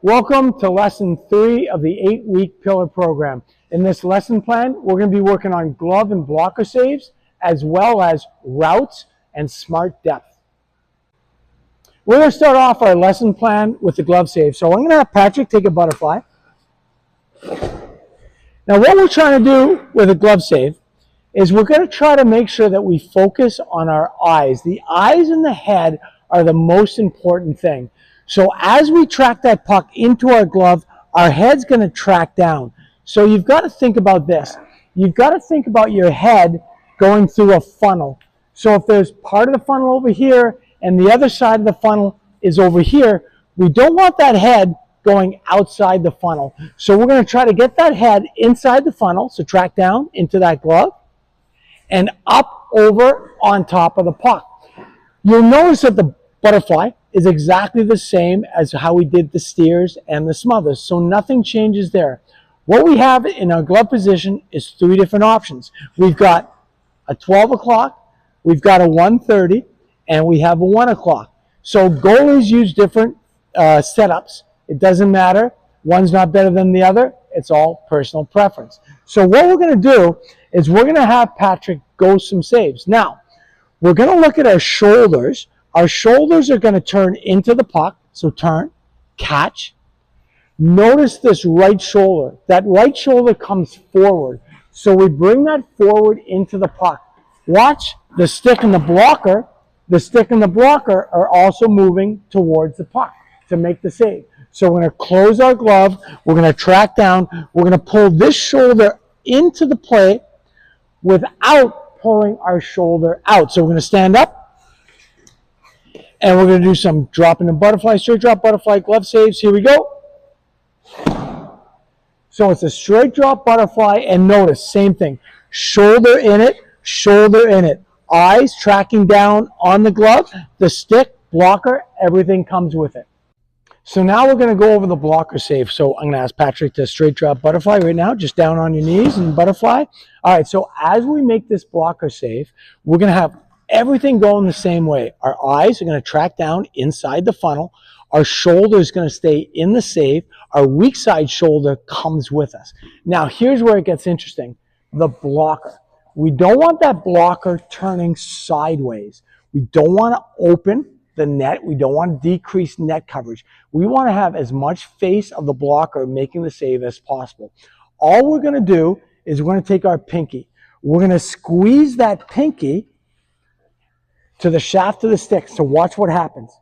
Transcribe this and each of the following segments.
Welcome to lesson 3 of the 8-week pillar program. In this lesson plan, we're going to be working on glove and blocker saves, as well as routes and smart depth. We're going to start off our lesson plan with the glove save. So I'm going to have Patrick take a butterfly. Now what we're trying to do with a glove save is we're going to try to make sure that we focus on our eyes. The eyes and the head are the most important thing. So as we track that puck into our glove, our head's going to track down. So you've got to think about this. You've got to think about your head going through a funnel. So if there's part of the funnel over here and the other side of the funnel is over here, we don't want that head going outside the funnel. So we're going to try to get that head inside the funnel, so track down into that glove, and up over on top of the puck. You'll notice that the butterfly is exactly the same as how we did the steers and the smothers, so nothing changes there. What we have in our glove position is 3 different options. We've got a 12 o'clock, we've got a 1:30, and we have a 1 o'clock. So goalies use different setups. It doesn't matter. One's not better than the other. It's all personal preference. So what we're going to do is we're going to have Patrick go some saves. Now, we're going to look at our shoulders. Our shoulders are going to turn into the puck. So turn, catch. Notice this right shoulder. That right shoulder comes forward. So we bring that forward into the puck. Watch the stick and the blocker. The stick and the blocker are also moving towards the puck to make the save. So we're going to close our glove. We're going to track down. We're going to pull this shoulder into the play without pulling our shoulder out. So we're going to stand up. And we're going to do some dropping the butterfly, straight drop butterfly glove saves. Here we go. So it's a straight drop butterfly, and notice, same thing. Shoulder in it, shoulder in it. Eyes tracking down on the glove. The stick, blocker, everything comes with it. So now we're going to go over the blocker save. So I'm going to ask Patrick to straight drop butterfly right now, just down on your knees and butterfly. All right, so as we make this blocker save, we're going to have everything going the same way. Our eyes are going to track down inside the funnel. Our shoulder is going to stay in the save. Our weak side shoulder comes with us. Now, here's where it gets interesting. The blocker. We don't want that blocker turning sideways. We don't want to open the net. We don't want to decrease net coverage. We want to have as much face of the blocker making the save as possible. All we're going to do is we're going to take our pinky. We're going to squeeze that pinky to the shaft of the stick. So watch what happens.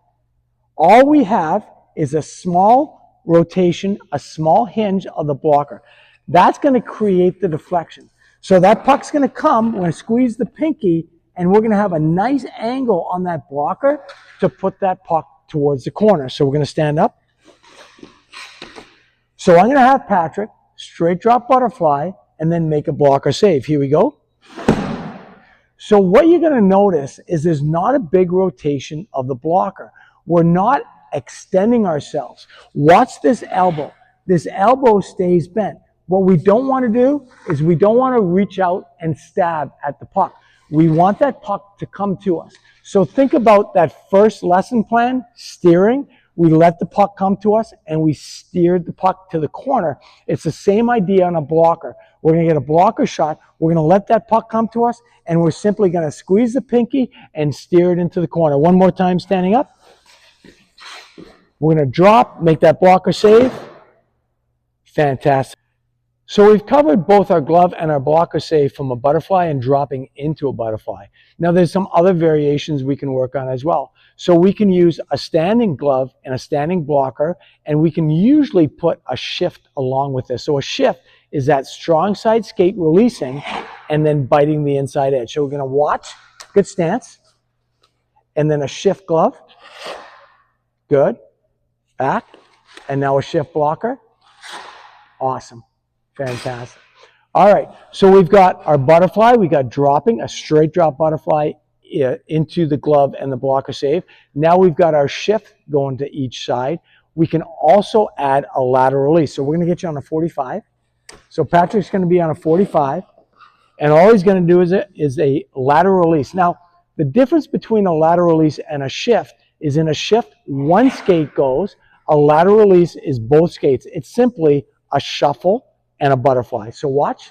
All we have is a small rotation, a small hinge of the blocker. That's going to create the deflection. So that puck's going to come, we're going to squeeze the pinky, and we're going to have a nice angle on that blocker to put that puck towards the corner. So we're going to stand up. So I'm going to have Patrick straight drop butterfly and then make a blocker save. Here we go. So what you're going to notice is there's not a big rotation of the blocker. We're not extending ourselves. Watch this elbow. This elbow stays bent. What we don't want to do is we don't want to reach out and stab at the puck. We want that puck to come to us. So think about that first lesson plan, steering. We let the puck come to us and we steered the puck to the corner. It's the same idea on a blocker. We're going to get a blocker shot. We're going to let that puck come to us, and we're simply going to squeeze the pinky and steer it into the corner. One more time, standing up. We're going to drop, make that blocker save. Fantastic. So we've covered both our glove and our blocker save from a butterfly and dropping into a butterfly. Now there's some other variations we can work on as well. So we can use a standing glove and a standing blocker, and we can usually put a shift along with this. So a shift is that strong side skate releasing and then biting the inside edge. So we're going to watch, good stance, and then a shift glove. Good. Back. And now a shift blocker. Awesome. Fantastic. All right, so we've got our butterfly. We got dropping, a straight drop butterfly into the glove and the blocker save. Now we've got our shift going to each side. We can also add a lateral release. So we're going to get you on a 45. So Patrick's going to be on a 45, and all he's going to do is a lateral release. Now, the difference between a lateral release and a shift is in a shift, one skate goes, A lateral release is both skates. It's simply a shuffle and a butterfly. So watch.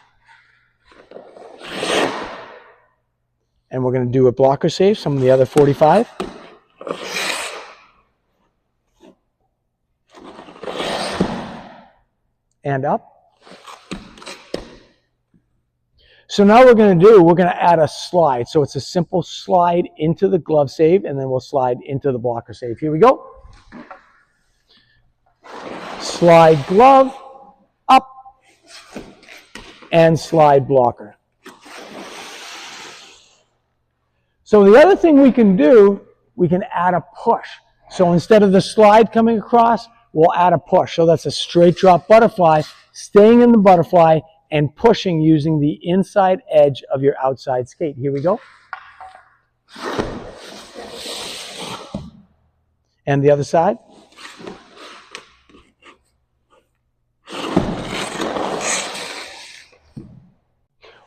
And we're going to do a blocker save, some of the other 45. And up. So now we're going to add a slide. So it's a simple slide into the glove save, and then we'll slide into the blocker save. Here we go. Slide glove, up, and slide blocker. So the other thing we can do, we can add a push. So instead of the slide coming across, we'll add a push. So that's a straight drop butterfly, staying in the butterfly and pushing using the inside edge of your outside skate. Here we go. And the other side.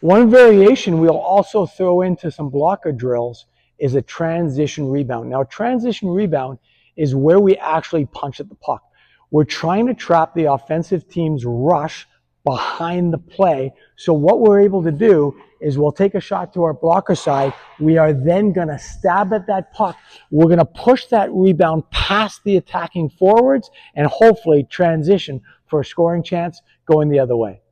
One variation we'll also throw into some blocker drills is a transition rebound. Now, transition rebound is where we actually punch at the puck. We're trying to trap the offensive team's rush behind the play. So what we're able to do is we'll take a shot to our blocker side. We are then going to stab at that puck. We're going to push that rebound past the attacking forwards and hopefully transition for a scoring chance going the other way.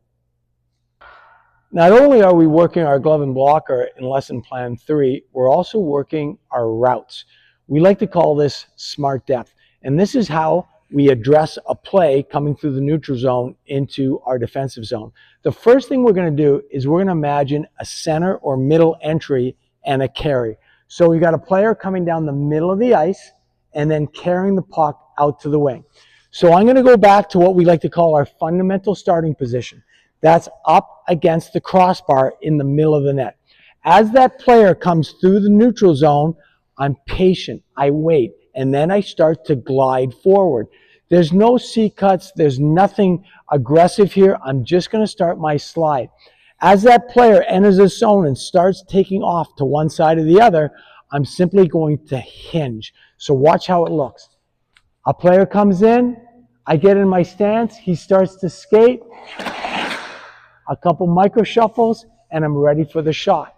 Not only are we working our glove and blocker in lesson plan 3, we're also working our routes. We like to call this smart depth. And this is how we address a play coming through the neutral zone into our defensive zone. The first thing we're going to do is we're going to imagine a center or middle entry and a carry. So we got a player coming down the middle of the ice and then carrying the puck out to the wing. So I'm going to go back to what we like to call our fundamental starting position. That's up against the crossbar in the middle of the net. As that player comes through the neutral zone, I'm patient, I wait, and then I start to glide forward. There's no C-cuts, there's nothing aggressive here. I'm just going to start my slide. As that player enters the zone and starts taking off to one side or the other, I'm simply going to hinge. So watch how it looks. A player comes in, I get in my stance, he starts to skate, a couple micro shuffles, and I'm ready for the shot.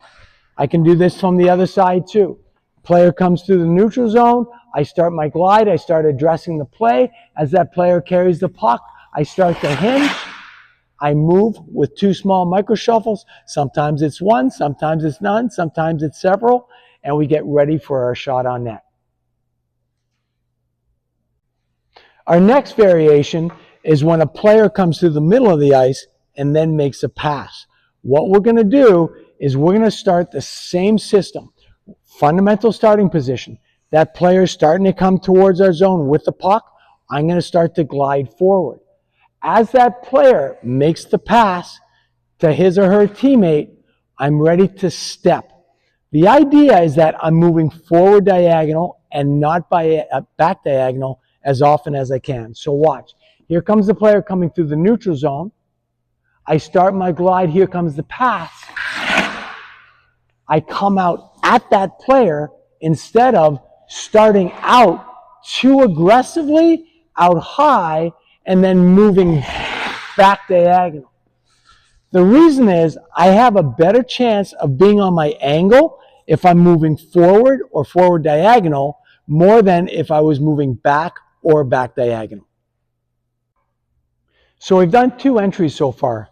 I can do this from the other side too. Player comes through the neutral zone, I start my glide, I start addressing the play. As that player carries the puck, I start to hinge. I move with 2 small micro shuffles. Sometimes it's one, sometimes it's none, sometimes it's several, and we get ready for our shot on net. Our next variation is when a player comes through the middle of the ice and then makes a pass. What we're going to do is we're going to start the same system. Fundamental starting position. That player is starting to come towards our zone with the puck. I'm going to start to glide forward. As that player makes the pass to his or her teammate, I'm ready to step. The idea is that I'm moving forward diagonal and not by back diagonal as often as I can. So watch. Here comes the player coming through the neutral zone. I start my glide. Here comes the pass. I come out at that player instead of starting out too aggressively, out high, and then moving back diagonal. The reason is I have a better chance of being on my angle if I'm moving forward or forward diagonal more than if I was moving back or back diagonal. So we've done 2 entries so far.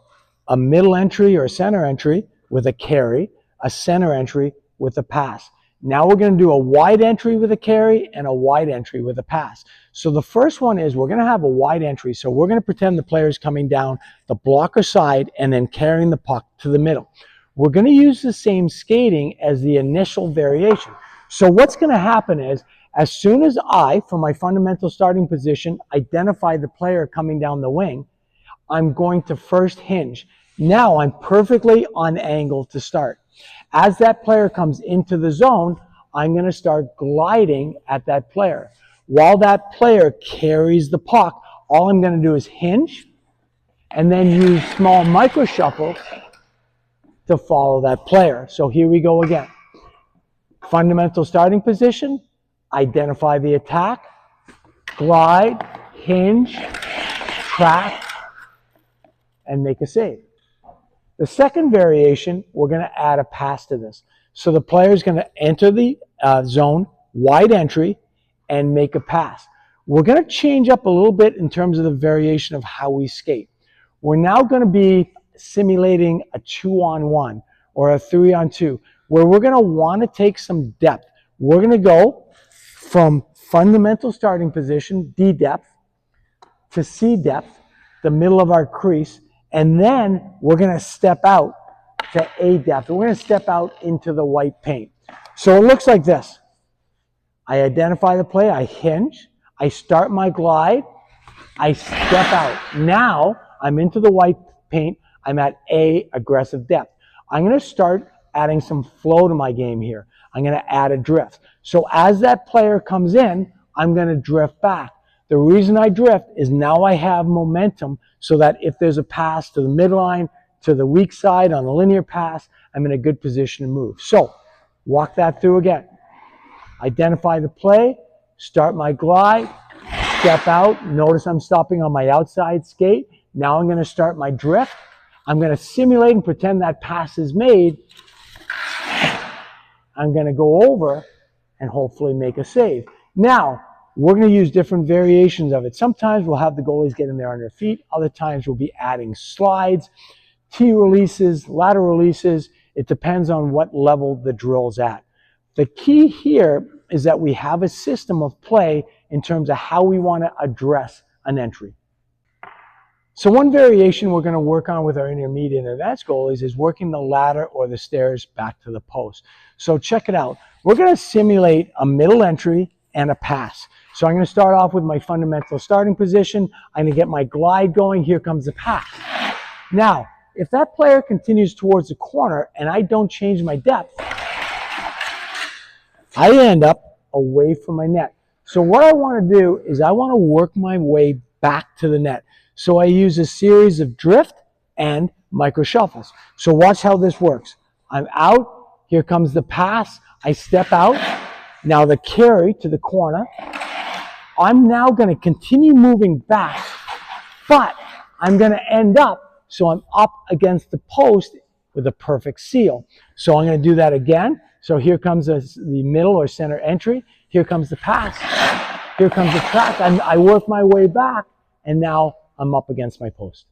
A middle entry or a center entry with a carry, a center entry with a pass. Now we're going to do a wide entry with a carry and a wide entry with a pass. So the first one is we're going to have a wide entry. So we're going to pretend the player is coming down the blocker side and then carrying the puck to the middle. We're going to use the same skating as the initial variation. So what's going to happen is as soon as I, from my fundamental starting position, identify the player coming down the wing, I'm going to first hinge. Now I'm perfectly on angle to start. As that player comes into the zone, I'm going to start gliding at that player. While that player carries the puck, all I'm going to do is hinge and then use small micro shuffles to follow that player. So here we go again. Fundamental starting position, identify the attack, glide, hinge, track, and make a save. The second variation, we're going to add a pass to this. So the player is going to enter the zone, wide entry, and make a pass. We're going to change up a little bit in terms of the variation of how we skate. We're now going to be simulating a 2-on-1 or a 3-on-2, where we're going to want to take some depth. We're going to go from fundamental starting position, D depth, to C depth, the middle of our crease, and then we're going to step out to A depth. We're going to step out into the white paint. So it looks like this. I identify the play, I hinge, I start my glide, I step out. Now I'm into the white paint, I'm at A, aggressive depth. I'm going to start adding some flow to my game here. I'm going to add a drift. So as that player comes in, I'm going to drift back. The reason I drift is now I have momentum so that if there's a pass to the midline, to the weak side on a linear pass, I'm in a good position to move. So walk that through again. Identify the play, start my glide, step out. Notice I'm stopping on my outside skate. Now I'm going to start my drift. I'm going to simulate and pretend that pass is made. I'm going to go over and hopefully make a save. Now, we're going to use different variations of it. Sometimes we'll have the goalies get in there on their feet. Other times we'll be adding slides, T-releases, lateral releases. It depends on what level the drill's at. The key here is that we have a system of play in terms of how we want to address an entry. So one variation we're going to work on with our intermediate and advanced goalies is working the ladder or the stairs back to the post. So check it out. We're going to simulate a middle entry and a pass. So I'm going to start off with my fundamental starting position. I'm going to get my glide going. Here comes the pass. Now, if that player continues towards the corner and I don't change my depth, I end up away from my net. So what I want to do is I want to work my way back to the net. So I use a series of drift and micro shuffles. So watch how this works. I'm out. Here comes the pass. I step out. Now the carry to the corner. I'm now going to continue moving back, but I'm going to end up, so I'm up against the post with a perfect seal. So I'm going to do that again. So here comes the middle or center entry. Here comes the pass. Here comes the track. I work my way back, and now I'm up against my post.